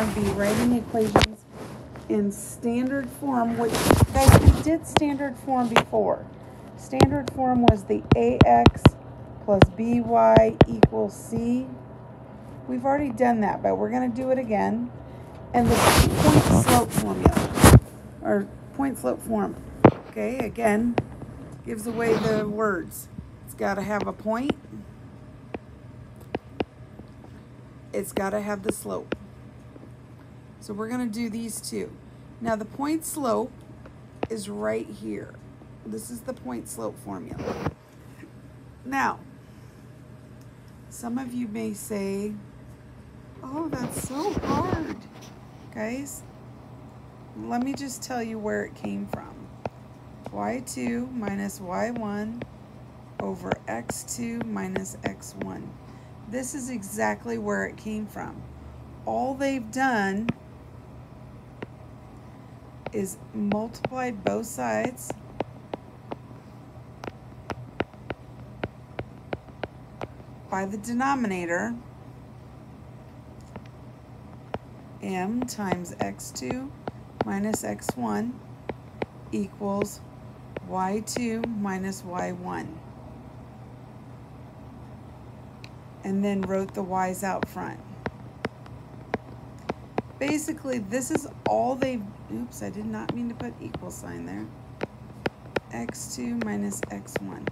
going to be writing equations in standard form, which, guys, we did standard form before. Standard form was the ax plus by equals c. We've already done that, but we're going to do it again. And the point slope formula, or point slope form, okay, again, gives away the words. It's got to have a point. It's got to have the slope. So we're going to do these two. Now the point slope is right here. This is the point slope formula. Now, some of you may say, oh, that's so hard. Guys, let me just tell you where it came from. y2 minus y1 over x2 minus x1. This is exactly where it came from. All they've done is multiplied both sides by the denominator, m times x2 minus x1 equals y2 minus y1. And then wrote the y's out front. Basically, this is all they've, oops, I did not mean to put equal sign there. x2 minus x1.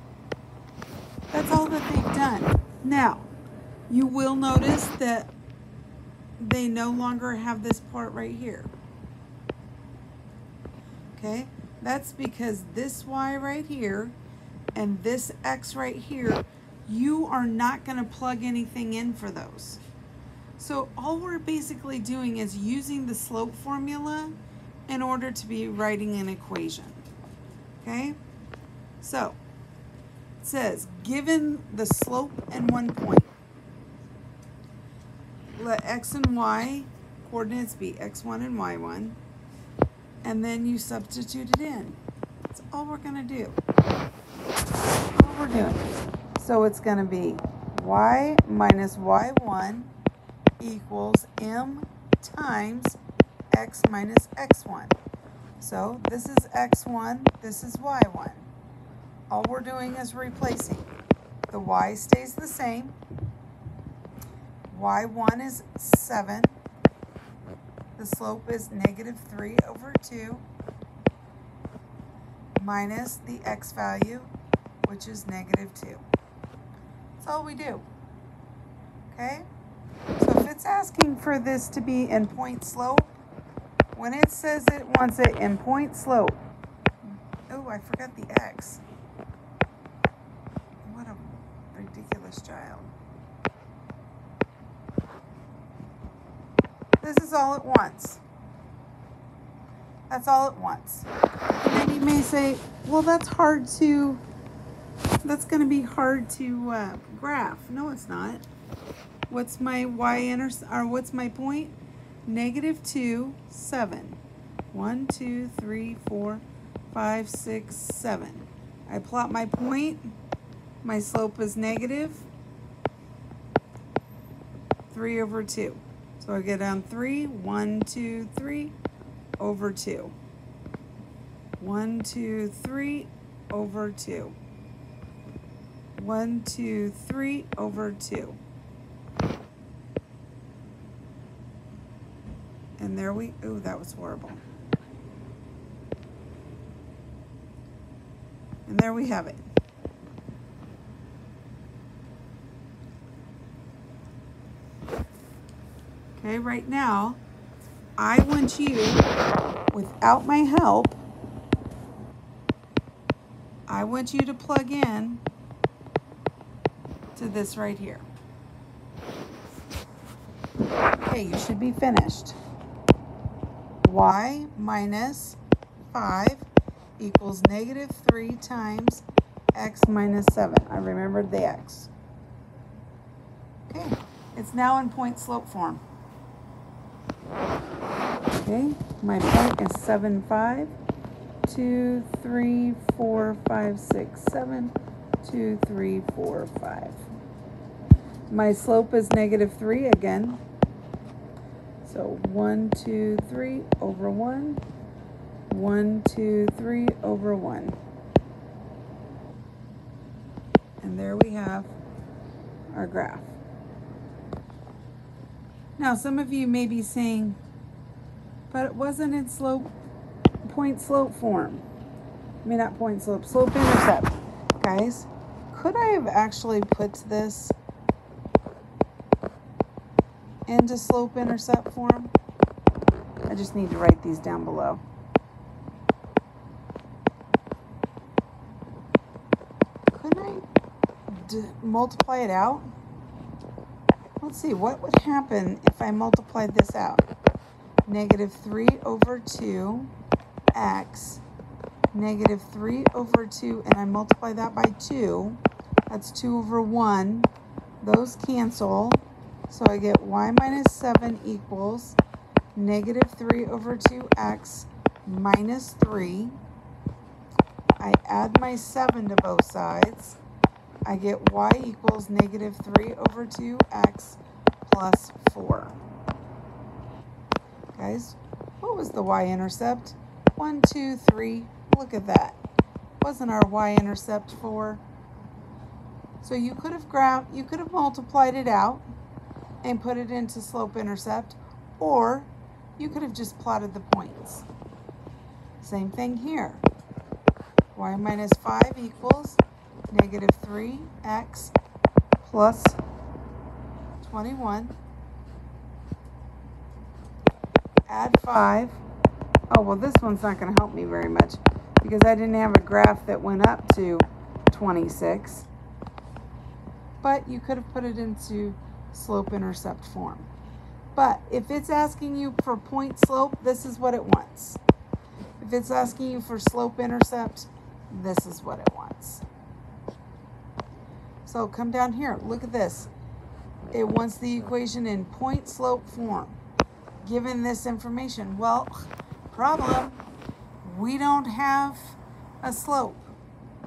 That's all that they've done. Now, you will notice that they no longer have this part right here. Okay, that's because this y right here and this x right here, you are not going to plug anything in for those. So all we're basically doing is using the slope formula in order to be writing an equation. Okay, so it says given the slope and one point, let x and y coordinates be x1 and y1, and then you substitute it in. That's all we're going to do. All we're doing. So it's going to be y minus y1 equals m times x minus x1. So this is x1, this is y1. All we're doing is replacing. The y stays the same. y1 is 7. The slope is -3/2 minus the x value, which is -2. That's all we do. Okay? So if it's asking for this to be in point slope, when it says it wants it in point slope, oh, I forgot the x. What a ridiculous child. This is all it wants. That's all it wants. And then you may say, well, that's going to be hard to graph. No, it's not. What's my what's my point? -2, 7. 1, 2, 3, 4, 5, 6, 7. I plot my point. My slope is -3/2. So I get down 3, 1, 2, 3 over 2. 1, 2, 3 over 2. 1, 2, 3 over 2. And there we, oh, that was horrible. And there we have it. Okay, right now, I want you, without my help, I want you to plug in to this right here. Okay, you should be finished. Y minus 5 equals -3 times x minus 7. I remembered the x. Okay, it's now in point slope form. Okay, my point is 7, 5, 2, 3, 4, 5, 6, 7, 2, 3, 4, 5. My slope is -3 again. So 1, 2, 3 over 1. 1, 2, 3 over 1. And there we have our graph. Now some of you may be saying, but it wasn't in point slope form. I mean, not point slope, slope intercept. Guys, could I have actually put this into slope intercept form? I just need to write these down below. Couldn't I multiply it out? Let's see, what would happen if I multiplied this out? Negative 3 over 2 x, negative 3 over 2, and I multiply that by 2. That's 2 over 1. Those cancel. So I get y minus 7 equals negative 3 over 2x minus 3. I add my 7 to both sides. I get y equals negative 3 over 2x plus 4. Guys, what was the y-intercept? 1, 2, 3. Look at that. Wasn't our y-intercept 4? So you could have multiplied it out and put it into slope-intercept, or you could have just plotted the points. Same thing here. Y minus 5 equals negative 3x plus 21. Add 5. Oh, well, this one's not going to help me very much because I didn't have a graph that went up to 26. But you could have put it into slope-intercept form. But if it's asking you for point slope, this is what it wants. If it's asking you for slope-intercept, this is what it wants. So come down here. Look at this. It wants the equation in point slope form. Given this information, well, problem, we don't have a slope.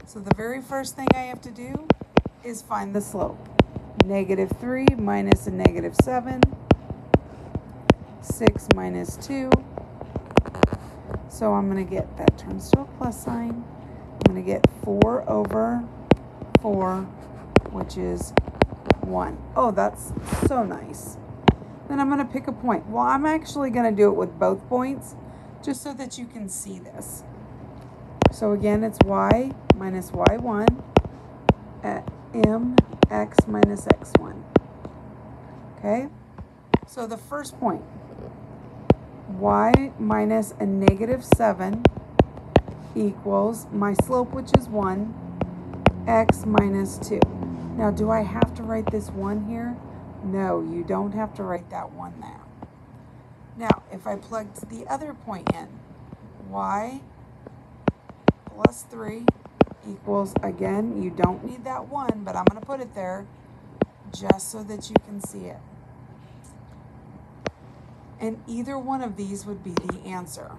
So the very first thing I have to do is find the slope. Negative 3 minus a negative 7. 6 minus 2. So I'm going to get, that turns to a plus sign. I'm going to get 4 over 4, which is 1. Oh, that's so nice. Then I'm going to pick a point. Well, I'm actually going to do it with both points, just so that you can see this. So again, it's y minus y1 at mx minus x1. Okay? So the first point, y minus a negative 7 equals my slope, which is 1, x minus 2. Now, do I have to write this 1 here? No, you don't have to write that 1 there. Now, if I plugged the other point in, y plus 3 equals, again, you don't need that 1, but I'm going to put it there just so that you can see it. And either one of these would be the answer.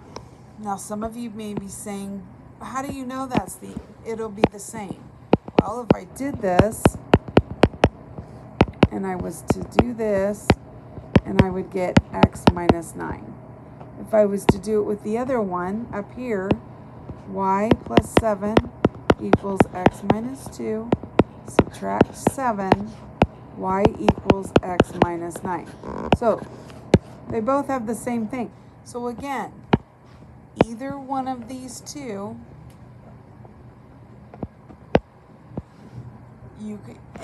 Now, some of you may be saying, how do you know it'll be the same? Well, if I did this, and I was to do this, and I would get x minus 9. If I was to do it with the other one up here, y plus 7 equals x minus 2, subtract 7, y equals x minus 9. So they both have the same thing. So again, either one of these two,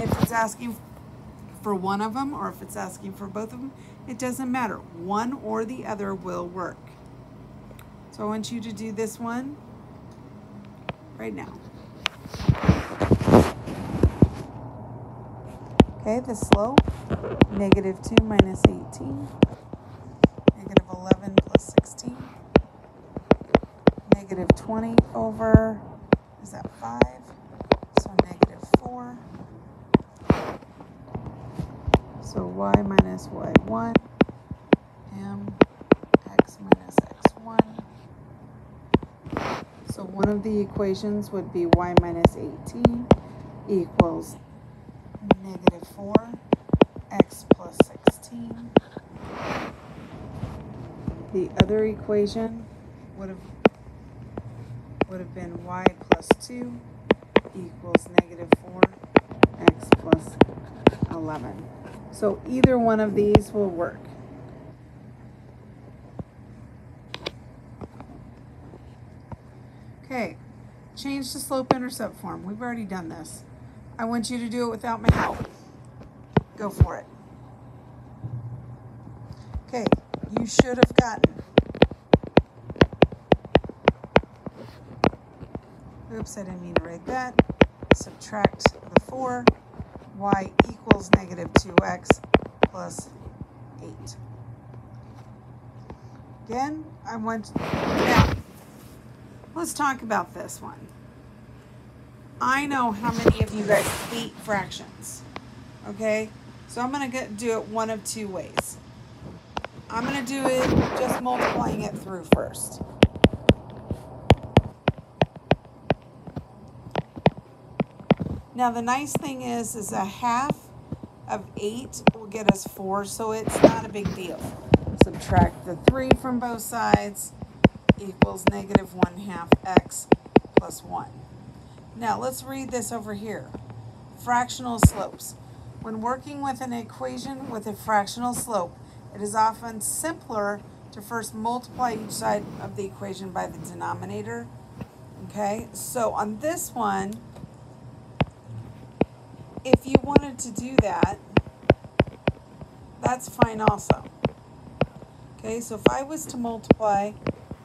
if it's asking for one of them or if it's asking for both of them, it doesn't matter. One or the other will work. So I want you to do this one right now. Okay, the slope, negative 2 minus 18, negative 11 plus 16, negative 20 over, is that 5? So negative 4. So y minus y1, m x minus x1. So one of the equations would be y minus 18 equals negative 4, x plus 16. The other equation would have been y plus 2 equals negative 4x plus 11. So either one of these will work. Okay, change the slope-intercept form. We've already done this. I want you to do it without my help. Go for it. Okay, you should have gotten. Oops, I didn't mean to write that. Subtract the 4. Y equals negative 2x plus 8. Again, now, let's talk about this one. I know how many of you guys hate fractions, okay? So I'm going to do it one of two ways. I'm going to do it just multiplying it through first. Now the nice thing is a half of 8 will get us 4, so it's not a big deal. Subtract the 3 from both sides equals negative 1/2 x plus 1. Now let's read this over here. Fractional slopes. When working with an equation with a fractional slope, it is often simpler to first multiply each side of the equation by the denominator. Okay, so on this one, if you wanted to do that, that's fine also. Okay, so if I was to multiply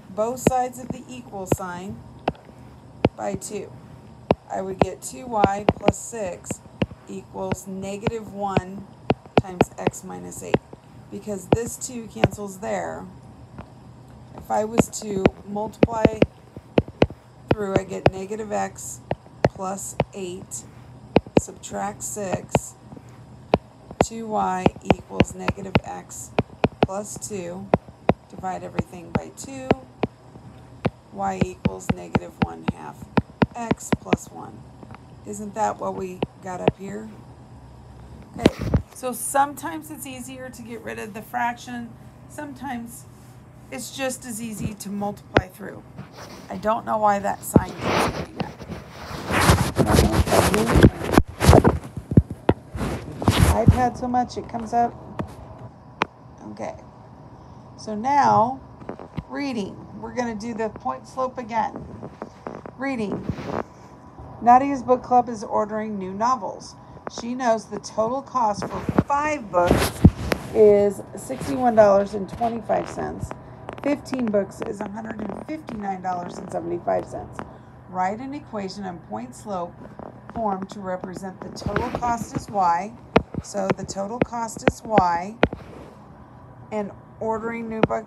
both sides of the equal sign by 2, I would get 2y plus 6 equals negative 1 times x minus 8. Because this 2 cancels there, if I was to multiply through, I get negative x plus 8, subtract 6, 2y equals negative x plus 2, divide everything by 2, y equals negative 1/2 x plus 1. Isn't that what we got up here? Okay, so sometimes it's easier to get rid of the fraction. Sometimes it's just as easy to multiply through. I don't know why that sign keeps doing that. iPad so much it comes up. Okay, so now reading. We're going to do the point slope again. Reading. Nadia's book club is ordering new novels. She knows the total cost for 5 books is $61.25. 15 books is $159.75. Write an equation in point slope form to represent the total cost as y. So the total cost is y. And ordering new book.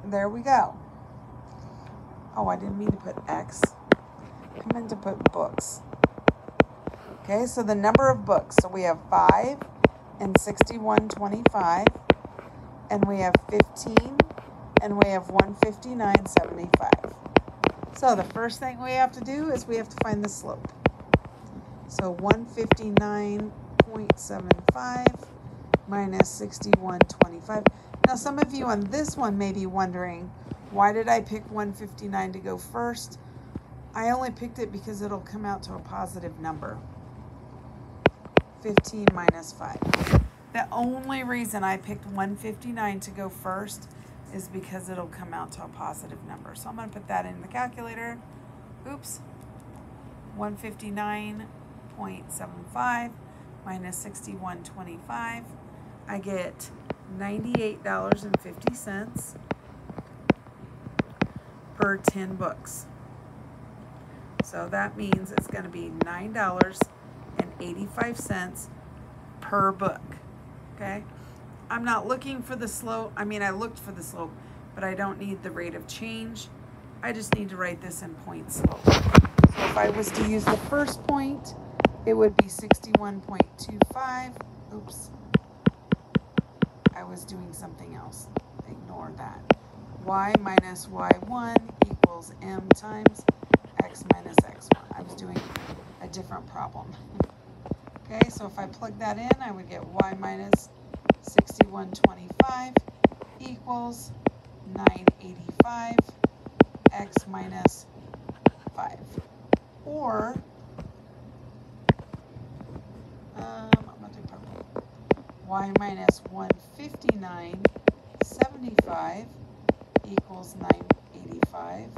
There we go. Oh, I didn't mean to put x. I meant to put books. Okay, so the number of books. So we have 5 and 61.25, and we have 15, and we have 159.75. So the first thing we have to do is we have to find the slope. So 159.75 minus 61.25. Now some of you on this one may be wondering, why did I pick 159 to go first? I only picked it because it'll come out to a positive number. 15 minus 5. The only reason I picked 159 to go first is because it'll come out to a positive number. So I'm going to put that in the calculator. Oops. 159.75 minus 61.25. I get $98.50 per 10 books. So that means it's going to be $9.85 per book. Okay? I'm not looking for the slope. I mean, I looked for the slope, but I don't need the rate of change. I just need to write this in point slope. So if I was to use the first point, it would be 61.25. Oops. I was doing something else. Ignore that. Y minus y1 equals m times x minus x1. I was doing a different problem. Okay, so if I plug that in, I would get y minus 61.25 equals 985, x minus 5. Or, I'm going to do purple. Y minus 159.75 equals 985,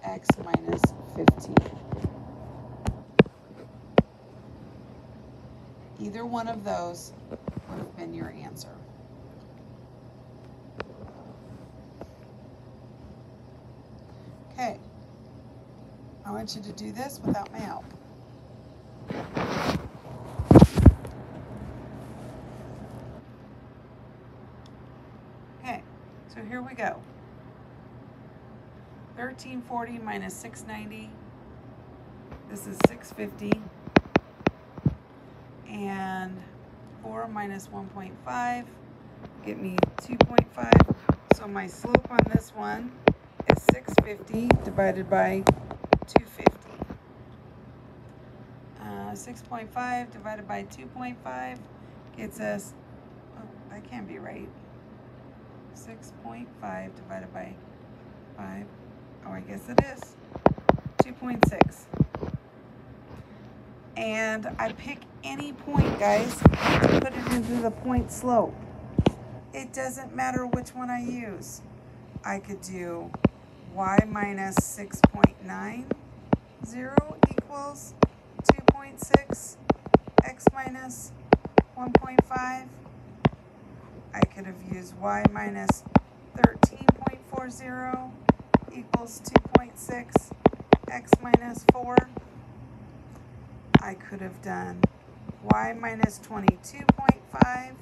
x minus 15. Either one of those would have been your answer. Okay, I want you to do this without my help. Okay, so here we go. 1340 minus 690, this is 650, and 4 minus 1.5, get me 2.5, so my slope on this one is 650 divided by 250. 6.5 divided by 2.5 gets us, oh, that can't be right. 6.5 divided by 5, oh, I guess it is. 2.6. And I pick any point, guys, to put it into the point slope. It doesn't matter which one I use. I could do y minus 6.90 equals 2.6, x minus 1.5. I could have used y minus 13.40 equals 2.6, x minus 4. I could have done y minus 22.5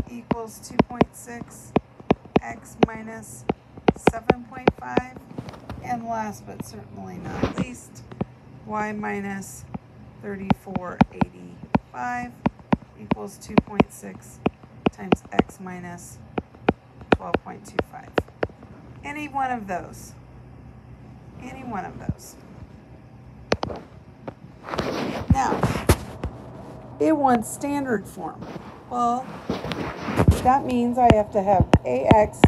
equals 2.6, x minus 7.5. And last but certainly not least, y minus 34.85 equals 2.6 times x minus 12.25. Any one of those. Any one of those. Now, it wants standard form. Well, that means I have to have ax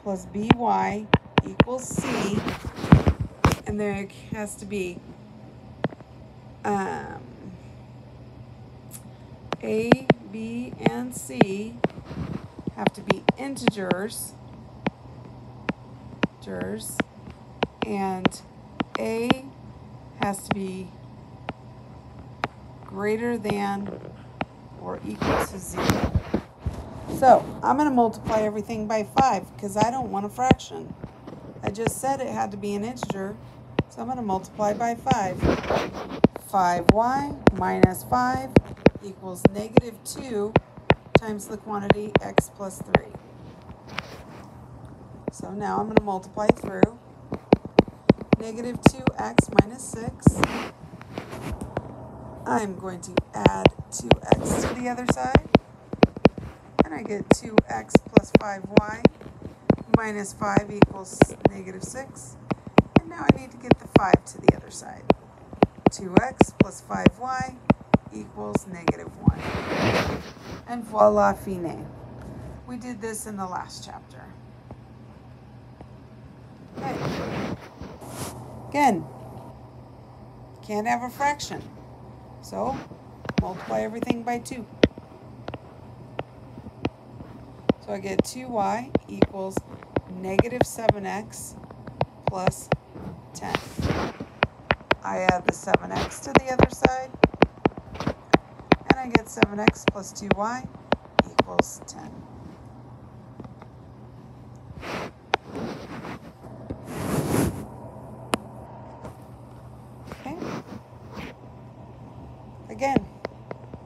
plus by equals c, and there has to be a, b, and c have to be integers, and a has to be greater than or equal to 0. So I'm going to multiply everything by 5 because I don't want a fraction. I just said it had to be an integer, so I'm going to multiply by 5. 5y minus 5 equals negative 2 times the quantity x plus 3. So now I'm going to multiply through. Negative 2x minus 6. I'm going to add 2x to the other side. And I get 2x plus 5y minus 5 equals negative 6. And now I need to get the 5 to the other side. 2x plus 5y equals negative 1. And voila, fine. We did this in the last chapter. Okay. Again, can't have a fraction. So, multiply everything by 2. So I get 2y equals negative 7x plus 10. I add the 7x to the other side, and I get 7x plus 2y equals 10. Okay. Again,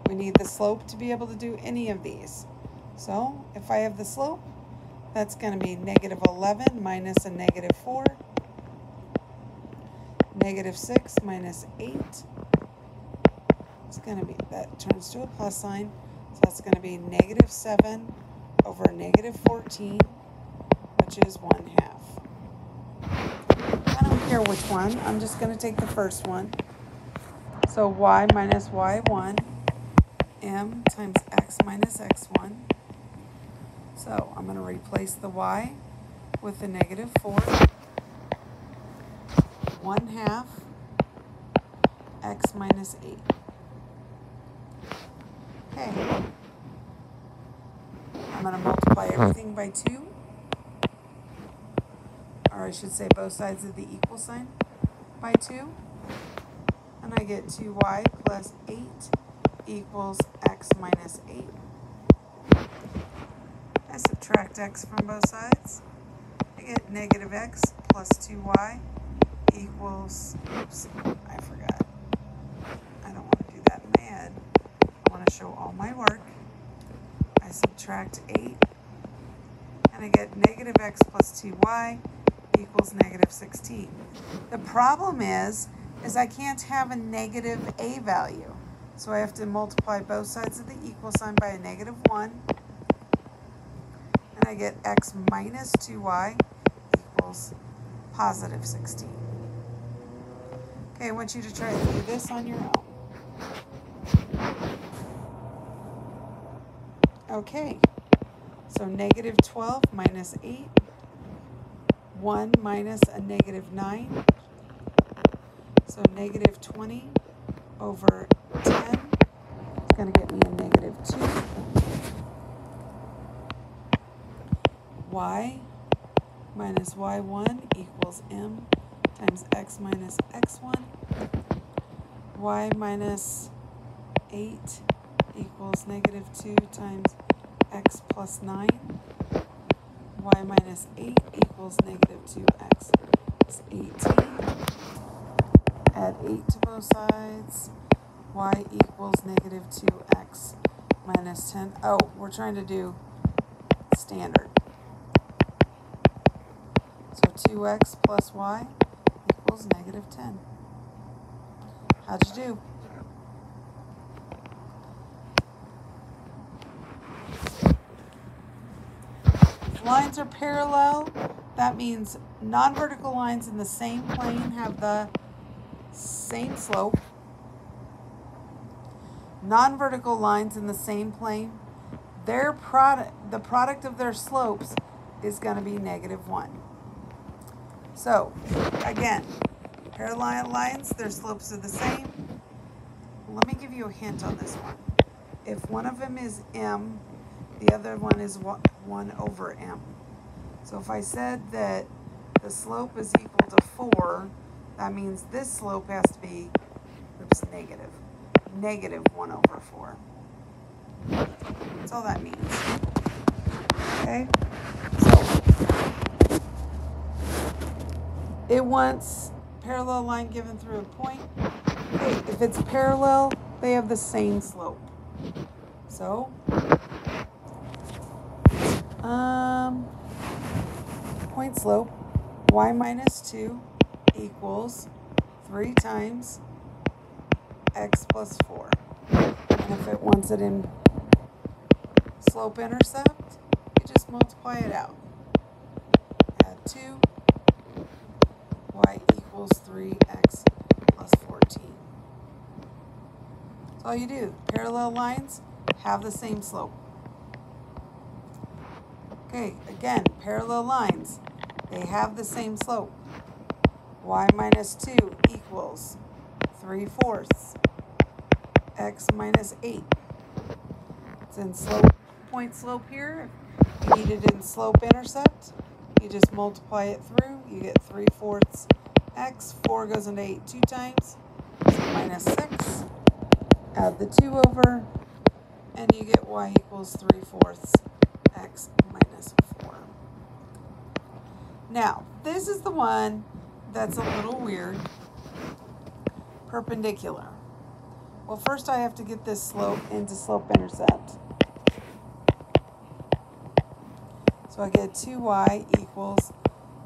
we need the slope to be able to do any of these. So if I have the slope, that's going to be negative 11 minus a negative 4. Negative 6 minus 8. It's going to be, that turns to a plus sign. So that's going to be negative 7 over negative 14, which is 1/2. I don't care which one. I'm just going to take the first one. So y minus y1, m times x minus x1 So I'm going to replace the y with the negative 4. 1/2 x minus 8. Okay. I'm going to multiply everything by 2. Or I should say both sides of the equal sign by 2. And I get 2y plus 8 equals x minus 8. I subtract x from both sides. I get negative x plus 2y equals, oops, I forgot. I don't want to do that in my head. I want to show all my work. I subtract 8, and I get negative x plus 2y equals negative 16. The problem is I can't have a negative a value. So I have to multiply both sides of the equal sign by a negative 1. And I get x minus 2y equals positive 16. Okay, I want you to try to do this on your own. Okay, so negative 12 minus 8, 1 minus a negative 9, so negative 20 over 10 is going to get me a negative 2. Y minus y1 equals m times x minus x1. Y minus 8 equals negative 2 times x plus 9. Y minus 8 equals negative 2x is 18. Add 8 to both sides. Y equals negative 2x minus 10. Oh, we're trying to do standard. So 2x plus y equals negative 10. How'd you do? If lines are parallel, that means non-vertical lines in the same plane have the same slope. Non-vertical lines in the same plane, the product of their slopes is going to be negative 1. So, again, parallel lines, their slopes are the same. Let me give you a hint on this one. If one of them is m, the other one is 1 over m. So if I said that the slope is equal to 4, that means this slope has to be, negative. Negative 1 over 4. That's all that means. Okay? So, it wants parallel line given through a point. Okay, if it's parallel, they have the same slope. So, point slope, y minus 2 equals 3 times x plus 4. And if it wants it in slope intercept, you just multiply it out. Add 2, y equals 3x plus 14. That's all you do. Parallel lines have the same slope. Okay, again, parallel lines, they have the same slope. Y minus 2 equals 3/4 x minus 8. It's in slope, point slope here. If you need it in slope intercept, you just multiply it through. You get 3/4 x. 4 goes into 8 2 times. So minus 6. Add the 2 over, and you get y equals 3/4 x minus 4. Now, this is the one that's a little weird. Perpendicular. Well, first I have to get this slope into slope intercept. So I get 2y equals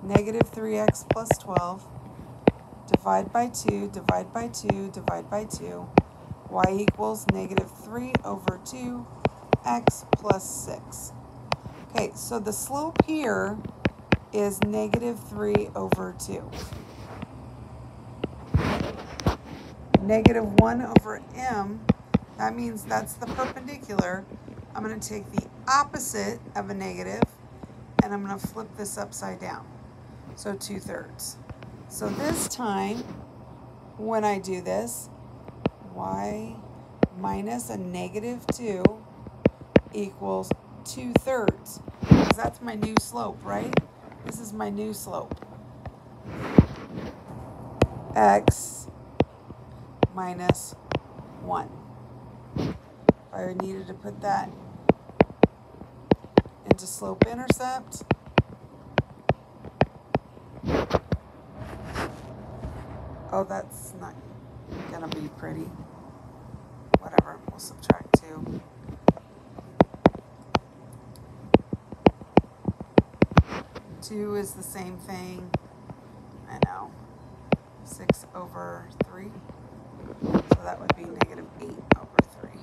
negative 3x plus 12. Divide by 2, divide by 2, divide by 2. Y equals negative 3 over 2, x plus 6. Okay, so the slope here is negative 3 over 2. Negative 1 over m, that means that's the perpendicular. I'm going to take the opposite of a negative and I'm going to flip this upside down. So 2/3. So this time, when I do this, y minus a -2 equals 2/3. Because that's my new slope, right? This is my new slope. X minus 1. I needed to put that into slope intercept. Oh, that's not gonna be pretty. Whatever, we'll subtract 2. Two is the same thing. I know. 6/3. So that would be -8/3.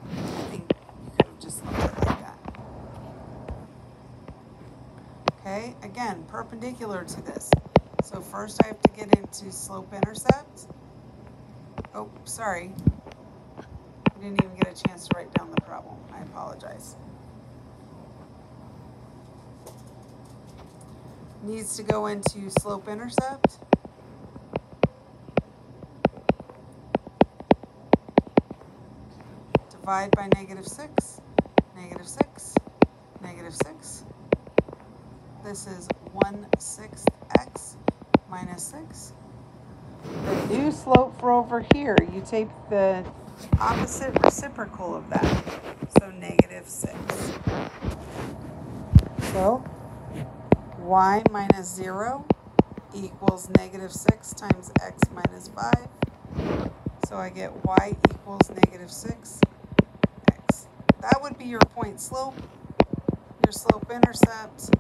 I think you could have just left it like that. Okay, again, perpendicular to this. So first I have to get into slope intercept. Oh, sorry. I didn't even get a chance to write down the problem. I apologize. Needs to go into slope intercept. Divide by -6, -6, -6. This is 1/6 x minus 6. The new slope for over here, you take the opposite reciprocal of that. So -6. So y minus 0 equals -6 times x minus 5. So I get y equals -6 x. That would be your point slope. Your slope intercept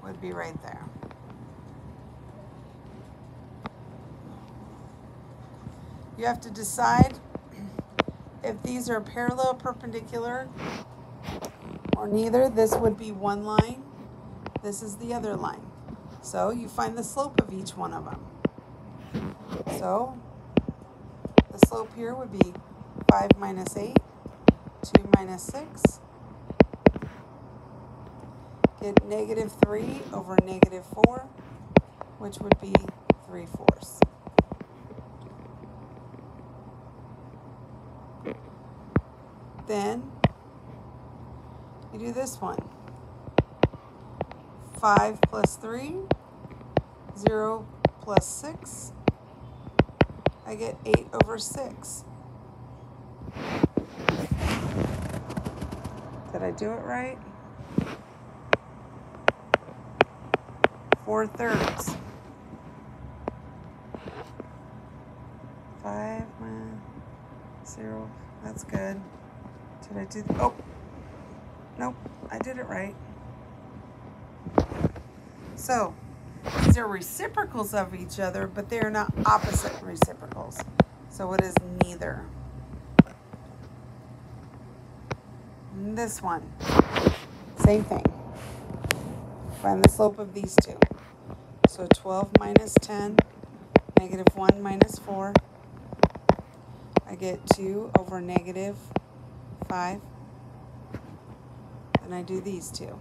would be right there. You have to decide if these are parallel, perpendicular, or neither. This would be one line. This is the other line. So you find the slope of each one of them. So the slope here would be 5 minus 8, 2 minus 6. Get -3 over -4, which would be 3/4. Then you do this one. 5 plus 3, 0 plus 6. I get 8/6. Did I do it right? 4/3. 5 minus 0. That's good. Did I do? Oh, nope. I did it right. So these are reciprocals of each other, but they are not opposite reciprocals. So it is neither. And this one, same thing. Find the slope of these two. So 12 minus 10, -1 minus 4. I get 2 over -5. Then I do these two.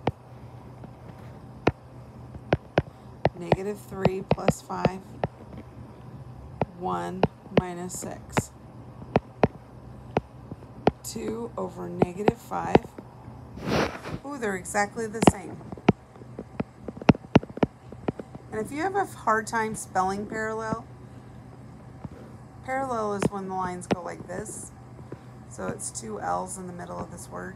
-3 plus 5, 1 minus 6. 2 over -5. Ooh, they're exactly the same. And if you have a hard time spelling parallel, parallel is when the lines go like this. So it's 2 L's in the middle of this word.